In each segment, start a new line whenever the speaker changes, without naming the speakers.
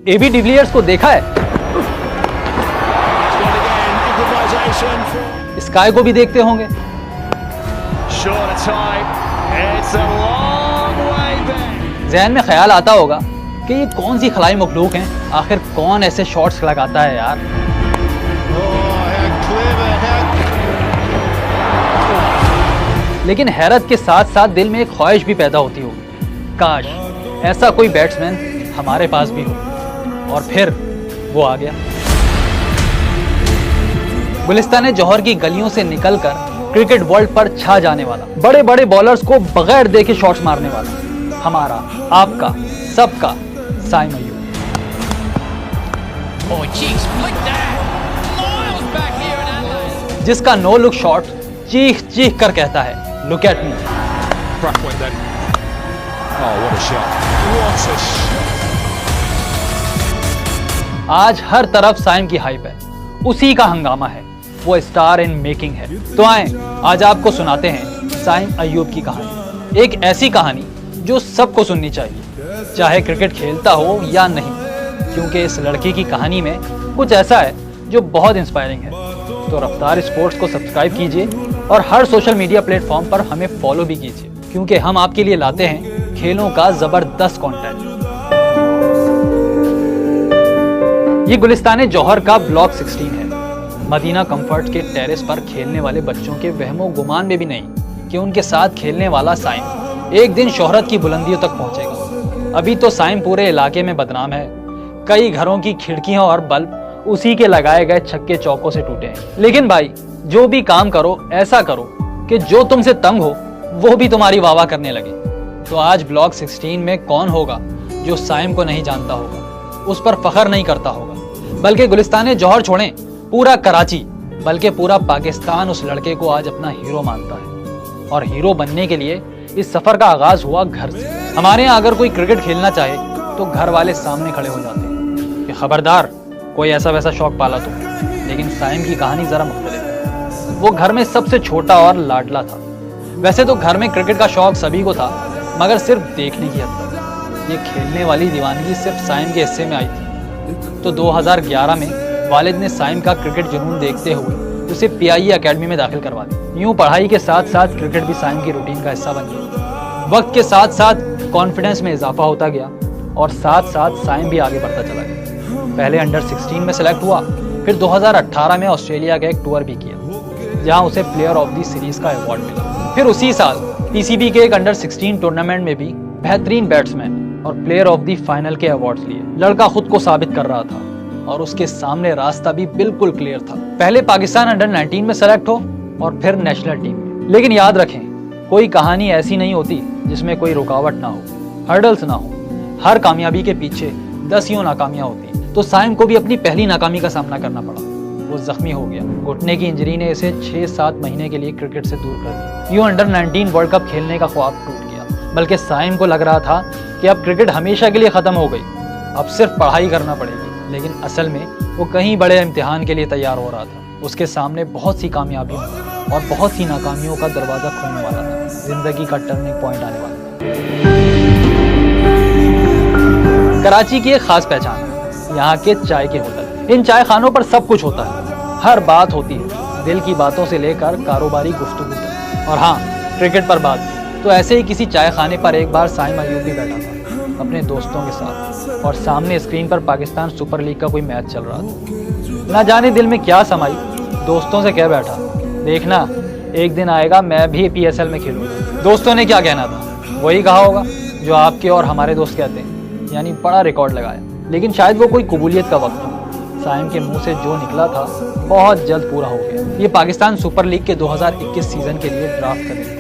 AB de Villiers को देखा है? स्काई को भी देखते होंगे। जहन में ख्याल आता होगा कि ये कौन सी खलाई मखलूक हैं, आखिर कौन ऐसे शॉट्स लगाता है यार। लेकिन हैरत के साथ साथ दिल में एक ख्वाहिश भी पैदा होती होगी, काश ऐसा कोई बैट्समैन हमारे पास भी हो। और फिर वो आ गया। गुलिस्तान जौहर की गलियों से निकलकर क्रिकेट वर्ल्ड पर छा जाने वाला, बड़े बड़े बॉलर्स को बगैर देखे शॉट्स मारने वाला, हमारा, आपका, सबका साइम अय्यूब। जिसका नो लुक शॉट चीख चीख कर कहता है, लुक एट मी। आज हर तरफ साइम की हाइप है, उसी का हंगामा है, वो स्टार इन मेकिंग है। तो आए आज आपको सुनाते हैं साइम अय्यूब की कहानी, एक ऐसी कहानी जो सबको सुननी चाहिए, चाहे क्रिकेट खेलता हो या नहीं, क्योंकि इस लड़के की कहानी में कुछ ऐसा है जो बहुत इंस्पायरिंग है। तो रफ्तार स्पोर्ट्स को सब्सक्राइब कीजिए और हर सोशल मीडिया प्लेटफॉर्म पर हमें फॉलो भी कीजिए, क्योंकि हम आपके लिए लाते हैं खेलों का जबरदस्त कंटेंट। ये गुलिस्तान जौहर का ब्लॉक 16 है। मदीना कंफर्ट के टेरेस पर खेलने वाले बच्चों के वहमो गुमान में भी नहीं कि उनके साथ खेलने वाला साइम एक दिन शोहरत की बुलंदियों तक पहुंचेगा। अभी तो साइम पूरे इलाके में बदनाम है, कई घरों की खिड़कियां और बल्ब उसी के लगाए गए छक्के चौकों से टूटे हैं। लेकिन भाई, जो भी काम करो ऐसा करो कि जो तुमसे तंग हो वो भी तुम्हारी वाह वाह करने लगे। तो आज ब्लॉक 16 में कौन होगा जो साइम को नहीं जानता होगा, उस पर फख्र नहीं करता होगा, बल्कि गुलिस्तान जौहर छोड़ें, पूरा कराची बल्कि पूरा पाकिस्तान उस लड़के को आज अपना हीरो मानता है। और हीरो बनने के लिए इस सफर का आगाज हुआ घर से। हमारे यहाँ अगर कोई क्रिकेट खेलना चाहे तो घर वाले सामने खड़े हो जाते हैं कि खबरदार कोई ऐसा वैसा शौक पाला तो। लेकिन साइम की कहानी जरा मुख्तलिफ है। वो घर में सबसे छोटा और लाडला था। वैसे तो घर में क्रिकेट का शौक सभी को था, मगर सिर्फ देखने की हद तक। ये खेलने वाली दीवानगी सिर्फ साइम के हिस्से में आई थी। तो 2011 में वालिद ने साइम का क्रिकेट जुनून देखते हुए उसे PIE अकेडमी में दाखिल करवा दिया। यूं पढ़ाई के साथ साथ क्रिकेट भी साइम की रूटीन का हिस्सा बन गया। वक्त के साथ साथ कॉन्फिडेंस में इजाफा होता गया और साथ साथ साइम भी आगे बढ़ता चला गया। पहले अंडर 16 में सेलेक्ट हुआ, फिर 2018 में ऑस्ट्रेलिया का एक टूर भी किया, जहां उसे प्लेयर ऑफ द सीरीज का अवार्ड मिला। फिर उसी साल PCB के एक अंडर 16 टूर्नामेंट में भी बेहतरीन बैट्समैन और प्लेयर ऑफ द फाइनल के अवार्ड्स लिए। लड़का खुद को साबित कर रहा था और उसके सामने रास्ता भी बिल्कुल क्लियर था। पहले पाकिस्तान अंडर 19 में सेलेक्ट हो और फिर नेशनल टीम में। लेकिन याद रखें, कोई कहानी ऐसी नहीं होती जिसमें कोई रुकावट ना हो, हर्डल्स ना हो। हर कामयाबी के पीछे 10 यूं नाकामियां होती हैं। तो साइम को भी अपनी पहली नाकामी का सामना करना पड़ा। वो जख्मी हो गया। घुटने की इंजरी ने इसे 6-7 महीने के लिए क्रिकेट से दूर कर दिया। यूं अंडर 19 वर्ल्ड कप खेलने का ख्वाब टूट गया। बल्कि साइम को लग रहा था कि अब क्रिकेट हमेशा के लिए खत्म हो गई, अब सिर्फ पढ़ाई करना पड़ेगी। लेकिन असल में वो कहीं बड़े इम्तिहान के लिए तैयार हो रहा था। उसके सामने बहुत सी कामयाबियों और बहुत सी नाकामियों का दरवाजा खुलने वाला था। जिंदगी का टर्निंग पॉइंट आने वाला था। कराची की एक खास पहचान है यहाँ के चाय के होटल। इन चाय खानों पर सब कुछ होता है, हर बात होती है, दिल की बातों से लेकर कारोबारी गुफ्तगू तक। और हाँ, क्रिकेट पर बात। तो ऐसे ही किसी चाय खाने पर एक बार साइम अय्यूब भी बैठा था अपने दोस्तों के साथ, और सामने स्क्रीन पर पाकिस्तान सुपर लीग का कोई मैच चल रहा था। ना जाने दिल में क्या समाई, दोस्तों से कह बैठा, देखना एक दिन आएगा मैं भी PSL में खेलूंगा। दोस्तों ने क्या कहना था, वही कहा होगा जो आपके और हमारे दोस्त कहते हैं, यानी बड़ा रिकॉर्ड लगाया। लेकिन शायद वो कोई कबूलियत का वक्त था। साइम के मुंह से जो निकला था बहुत जल्द पूरा हो गया। ये पाकिस्तान सुपर लीग के 2021 सीजन के लिए ड्राफ्ट करने था।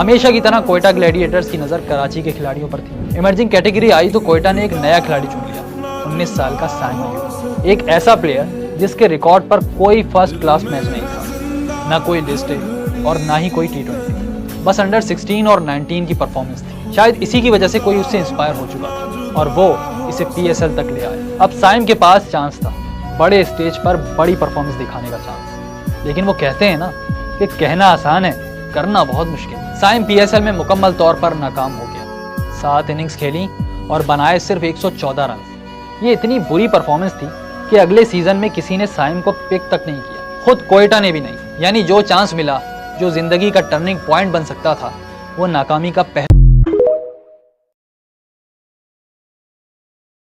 हमेशा की तरह कोयटा ग्लैडिएटर्स की नज़र कराची के खिलाड़ियों पर थी। इमर्जिंग कैटेगरी आई तो कोयटा ने एक नया खिलाड़ी चुन लिया, 19 साल का साइम अय्यूब। एक ऐसा प्लेयर जिसके रिकॉर्ड पर कोई फर्स्ट क्लास मैच नहीं था, ना कोई लिस्ट और ना ही कोई T20, बस अंडर 16 और 19 की परफॉर्मेंस थी। शायद इसी की वजह से कोई उससे इंस्पायर हो चुका था और वो इसे PSL तक ले आए। अब साइम के पास चांस था, बड़े स्टेज पर बड़ी परफॉर्मेंस दिखाने का चांस। लेकिन वो कहते हैं ना कि कहना आसान है, करना बहुत मुश्किल। साइम PSL में मुकम्मल तौर पर नाकाम हो गया। 7 इनिंग्स खेली और बनाए सिर्फ 114 रन। ये इतनी बुरी परफॉर्मेंस थी कि अगले सीजन में किसी ने साइम को पिक तक नहीं किया, खुद कोयटा ने भी नहीं। यानी जो चांस मिला, जो जिंदगी का टर्निंग पॉइंट बन सकता था, वो नाकामी का पहला